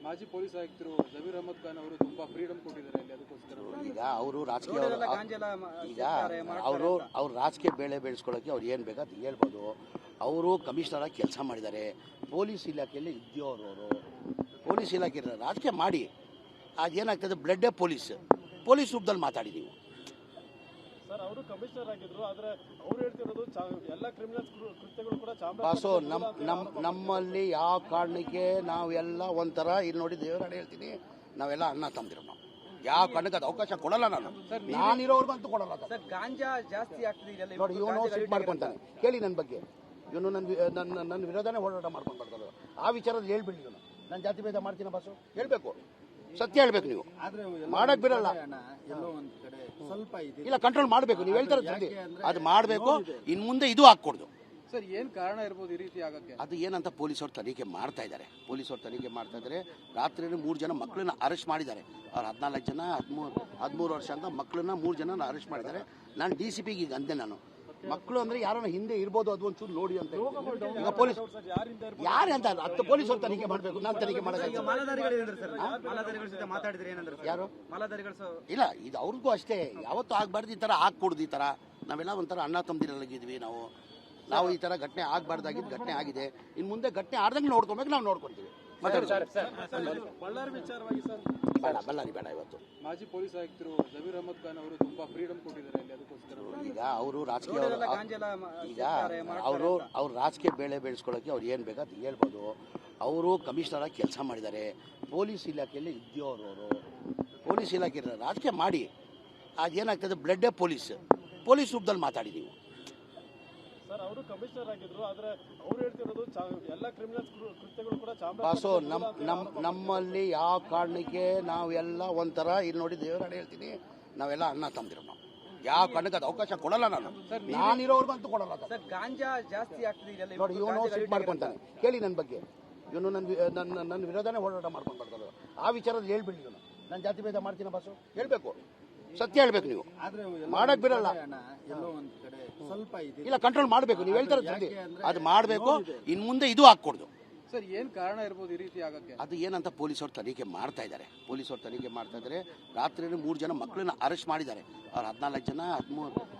ಮಾಜಿ ಪೊಲೀಸ್ ಆಯುಕ್ತರು ಜಮೀರ್ ಅಹಮದ್ ಖಾನ್ ಅವರು ತುಂಬಾ ಫ್ರೀಡಮ್ ಕೊಟ್ಟಿದ್ದಾರೆ ಅಲ್ಲಿ, ಅದಕ್ಕೋಸ್ಕರ ಈಗ ಅವರು ರಾಜಕೀಯ ಈಗ ಅವ್ರು ರಾಜಕೀಯ ಬೇಳೆ ಬೆಳೆಸ್ಕೊಳ್ಳೋಕೆ ಅವ್ರು ಏನು ಬೇಕಾದ ಹೇಳ್ಬೋದು. ಅವರು ಕಮಿಷನರ್ ಆಗಿ ಕೆಲಸ ಮಾಡಿದ್ದಾರೆ, ಪೊಲೀಸ್ ಇಲಾಖೆಯಲ್ಲಿ ಇದ್ದವರು. ಅವರು ಪೊಲೀಸ್ ಇಲಾಖೆ ರಾಜಕೀಯ ಮಾಡಿ ಅದೇನಾಗ್ತದೆ, ಬ್ಲಡ್ಡೇ ಪೊಲೀಸ್ ರೂಪದಲ್ಲಿ ಮಾತಾಡಿ ನೀವು. ಸರ್, ಅವರು ಕಮಿಷನರ್ ಆಗಿದ್ರು, ಆದರೆ ಅವ್ರು ಹೇಳ್ತಿರೋದು ಎಲ್ಲ ಕ್ರಿಮಿನಲ್ ಕೃತ್ಯಗಳು ಕೂಡ ಬಾಸು ನಮ್ಮಲ್ಲಿ ಯಾವ ಕಾರಣಕ್ಕೆ ನಾವೆಲ್ಲ ಒಂಥರ ಇಲ್ಲಿ ನೋಡಿ ದೇವರಾಡ ಹೇಳ್ತೀನಿ, ನಾವೆಲ್ಲ ಅಣ್ಣ ತಮ್ಮದಿರು. ನಾವು ಯಾವ ಕಾರಣಕ್ಕೆ ಅದು ಅವಕಾಶ ಕೊಡಲ್ಲ. ನಾನಿರೋರ್ಗು ಅಂತೂ ಕೊಡಲ್ಲ. ಗಾಂಜಾ ಜಾಸ್ತಿ ಆಗ್ತದೆ ನೋಡಿ, ಇವನು ಸಿಟ್ ಮಾಡ್ಕೊಂತಾನೆ. ಕೇಳಿ ನನ್ನ ಬಗ್ಗೆ, ಇವನು ನನ್ನ ವಿರೋಧನೇ ಹೋರಾಟ ಮಾಡ್ಕೊಂಡು ಬರ್ತಾರೆ. ಆ ವಿಚಾರದಲ್ಲಿ ಹೇಳ್ಬಿಡಿ, ಇವನು ನನ್ನ ಜಾತಿ ಭೇದ ಮಾಡ್ತೀನಿ ಬಾಸು, ಹೇಳ್ಬೇಕು, ಸತ್ಯ ಹೇಳ್ಬೇಕು. ನೀವು ಮಾಡಕ್ ಬಿರಲ್ಲ, ಇಲ್ಲ ಕಂಟ್ರೋಲ್ ಮಾಡಬೇಕು. ನೀವು ಹೇಳ್ತಾರೆ ಸದ್ಯ ಅದು ಮಾಡಬೇಕು. ಇನ್ನು ಮುಂದೆ ಇದು ಹಾಕೊಡ್ದು. ಸರ್, ಏನ್ ಕಾರಣ ಇರ್ಬೋದು ಈ ರೀತಿ ಆಗಕ್ಕೆ? ಅದು ಏನಂತ ಪೊಲೀಸರು ತನಿಖೆ ಮಾಡ್ತಾ ಇದ್ದಾರೆ. ರಾತ್ರಿ 3 ಜನ ಮಕ್ಕಳನ್ನ ಅರೆಸ್ಟ್ ಮಾಡಿದ್ದಾರೆ. ಅವ್ರು 14 ಜನ 13 ವರ್ಷ ಅಂತ ಮಕ್ಕಳನ್ನ 3 ಜನ ಅರೆಸ್ಟ್ ಮಾಡಿದ್ದಾರೆ. ನಾನು DCPಗೆ ಈಗ ಅಂದೆ, ನಾನು ಮಕ್ಕಳು ಅಂದ್ರೆ ಯಾರನ್ನ ಹಿಂದೆ ಇರ್ಬೋದು, ಅದು ಒಂಚೂರು ನೋಡಿ ಅಂತ. ಈಗ ಪೊಲೀಸ್ ಯಾರೇ ಅಂತ 10 ಪೊಲೀಸರು ತನಿಖೆ ಮಾಡಬೇಕು, ನಾನು ತನಿಖೆ ಮಾಡೋದು. ಯಾರು ಇಲ್ಲ, ಇದು ಅವ್ರಿಗೂ ಅಷ್ಟೇ. ಯಾವತ್ತೂ ಆಗ್ಬಾರ್ದು ಈ ತರ ಆಗ್ಕೊಡ್ದು. ಈ ತರ ನಾವೆಲ್ಲ ಒಂಥರ ಅಣ್ಣ ತಮ್ಮದಿರಲ್ಲಿದ್ವಿ. ನಾವು ಈ ತರ ಘಟನೆ ಆಗ್ಬಾರ್ದಾಗಿದ್ದು ಘಟನೆ ಆಗಿದೆ. ಇನ್ನು ಮುಂದೆ ಘಟನೆ ಆಡ್ದಂಗೆ ನೋಡ್ಕೊಬೇಕು, ನಾವು ನೋಡ್ಕೊಳ್ತೀವಿ. ಬಳ್ಳಾರಿ ಬೇಡ. ಇವತ್ತು ಮಾಜಿ ಪೊಲೀಸ್ ಆಯುಕ್ತರು ಜಮೀರ್ ಅಹಮದ್ ಖಾನ್ ಅವರು ತುಂಬಾ ಫ್ರೀಡಮ್ ಕೊಟ್ಟಿದ್ದಾರೆ ಅಲ್ಲಿ, ಅದಕ್ಕೋಸ್ಕರ ಈಗ ಅವರು ರಾಜಕೀಯ ಅವ್ರು ರಾಜಕೀಯ ಬೇಳೆ ಬೆಳೆಸ್ಕೊಳ್ಳೋಕೆ ಅವ್ರು ಏನು ಬೇಕಾದ ಹೇಳ್ಬೋದು. ಅವರು ಕಮಿಷನರ್ ಆಗಿ ಕೆಲಸ ಮಾಡಿದ್ದಾರೆ, ಪೊಲೀಸ್ ಇಲಾಖೆಯಲ್ಲಿ ಇದ್ದವರು. ಅವರು ಪೊಲೀಸ್ ಇಲಾಖೆ ರಾಜಕೀಯ ಮಾಡಿ ಅದೇನಾಗ್ತದೆ, ಬ್ಲಡ್ಡೇ ಪೊಲೀಸ್ ರೂಪದಲ್ಲಿ ಮಾತಾಡಿ ನೀವು. ಸರ್, ಅವರು ಕಮಿಷನರ್ ಆಗಿದ್ರು, ಆದರೆ ಅವ್ರು ಹೇಳ್ತಿರೋದು ಎಲ್ಲ ಕ್ರಿಮಿನಲ್ ಕೃತ್ಯಗಳು ಕೂಡ ಬಾಸು ನಮ್ಮಲ್ಲಿ ಯಾವ ಕಾರಣಕ್ಕೆ ನಾವೆಲ್ಲ ಒಂಥರ ಇಲ್ಲಿ ನೋಡಿ ದೇವರಾಡ ಹೇಳ್ತೀನಿ, ನಾವೆಲ್ಲ ಅಣ್ಣ ತಮ್ಮದಿರು. ನಾವು ಯಾವ ಕಾರಣಕ್ಕೆ ಅದು ಅವಕಾಶ ಕೊಡಲ್ಲ. ನಾನಿರೋರ್ಗು ಅಂತೂ ಕೊಡಲ್ಲ. ಗಾಂಜಾ ಜಾಸ್ತಿ ಆಗ್ತದೆ ನೋಡಿ, ಇವನು ಸಿಟ್ ಮಾಡ್ಕೊಂತಾನೆ. ಕೇಳಿ ನನ್ನ ಬಗ್ಗೆ, ಇವನು ನನ್ನ ವಿರೋಧನೇ ಹೋರಾಟ ಮಾಡ್ಕೊಂಡು ಬರ್ತಾರೆ. ಆ ವಿಚಾರದಲ್ಲಿ ಹೇಳ್ಬಿಡಿ, ಇವನು ನನ್ನ ಜಾತಿ ಭೇದ ಮಾಡ್ತೀನಿ ಬಾಸು, ಹೇಳ್ಬೇಕು, ಸತ್ಯ ಹೇಳ್ಬೇಕು. ನೀವು ಮಾಡಕ್ ಬಿರಲ್ಲ, ಇಲ್ಲ ಕಂಟ್ರೋಲ್ ಮಾಡಬೇಕು. ನೀವು ಹೇಳ್ತಾರೆ ಸದ್ಯ ಅದು ಮಾಡಬೇಕು. ಇನ್ನು ಮುಂದೆ ಇದು ಹಾಕೊಡ್ದು. ಸರ್, ಏನ್ ಕಾರಣ ಇರ್ಬೋದು ಈ ರೀತಿ ಆಗಕ್ಕೆ? ಅದು ಏನಂತ ಪೊಲೀಸರು ತನಿಖೆ ಮಾಡ್ತಾ ಇದ್ದಾರೆ. ರಾತ್ರಿ 3 ಜನ ಮಕ್ಕಳನ್ನ ಅರೆಸ್ಟ್ ಮಾಡಿದ್ದಾರೆ. ಅವ್ರು 14 ಜನ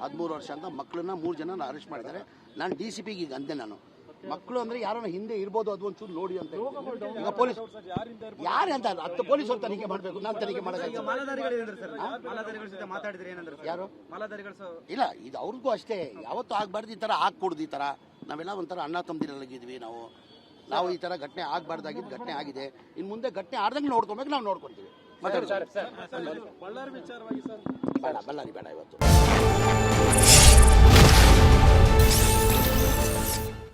13 ವರ್ಷ ಅಂತ ಮಕ್ಕಳನ್ನ 3 ಜನ ಅರೆಸ್ಟ್ ಮಾಡಿದ್ದಾರೆ. ನಾನು DCPಗೆ ಈಗ ಅಂದೆ, ನಾನು ಮಕ್ಕಳು ಅಂದ್ರೆ ಯಾರನ್ನ ಹಿಂದೆ ಇರ್ಬೋದು, ಅದು ಒಂಚೂರು ನೋಡಿ ಅಂತ. ಈಗ ಪೊಲೀಸ್ ಯಾರೇ ಅಂತ 10 ಪೊಲೀಸರು ತನಿಖೆ ಮಾಡಬೇಕು, ನಾನು ತನಿಖೆ ಮಾಡೋದು. ಯಾರು ಇಲ್ಲ, ಇದು ಅವ್ರಿಗೂ ಅಷ್ಟೇ. ಯಾವತ್ತೂ ಆಗ್ಬಾರ್ದು ಈ ತರ ಆಗ್ಕೊಡ್ದು. ಈ ತರ ನಾವೆಲ್ಲ ಒಂಥರ ಅಣ್ಣ ತಮ್ಮದಿರಲ್ಲಿದ್ವಿ. ನಾವು ಈ ತರ ಘಟನೆ ಆಗ್ಬಾರ್ದಾಗಿದ್ದು ಘಟನೆ ಆಗಿದೆ. ಇನ್ನು ಮುಂದೆ ಘಟನೆ ಆಡ್ದಂಗೆ ನೋಡ್ಕೊಬೇಕು, ನಾವು ನೋಡ್ಕೊಳ್ತೀವಿ. ಬಳ್ಳಾರಿ ವಿಚಾರವಾಗಿ ಸರ್, ಬಳ್ಳಾರಿ ಬೇಡ. ಇವತ್ತು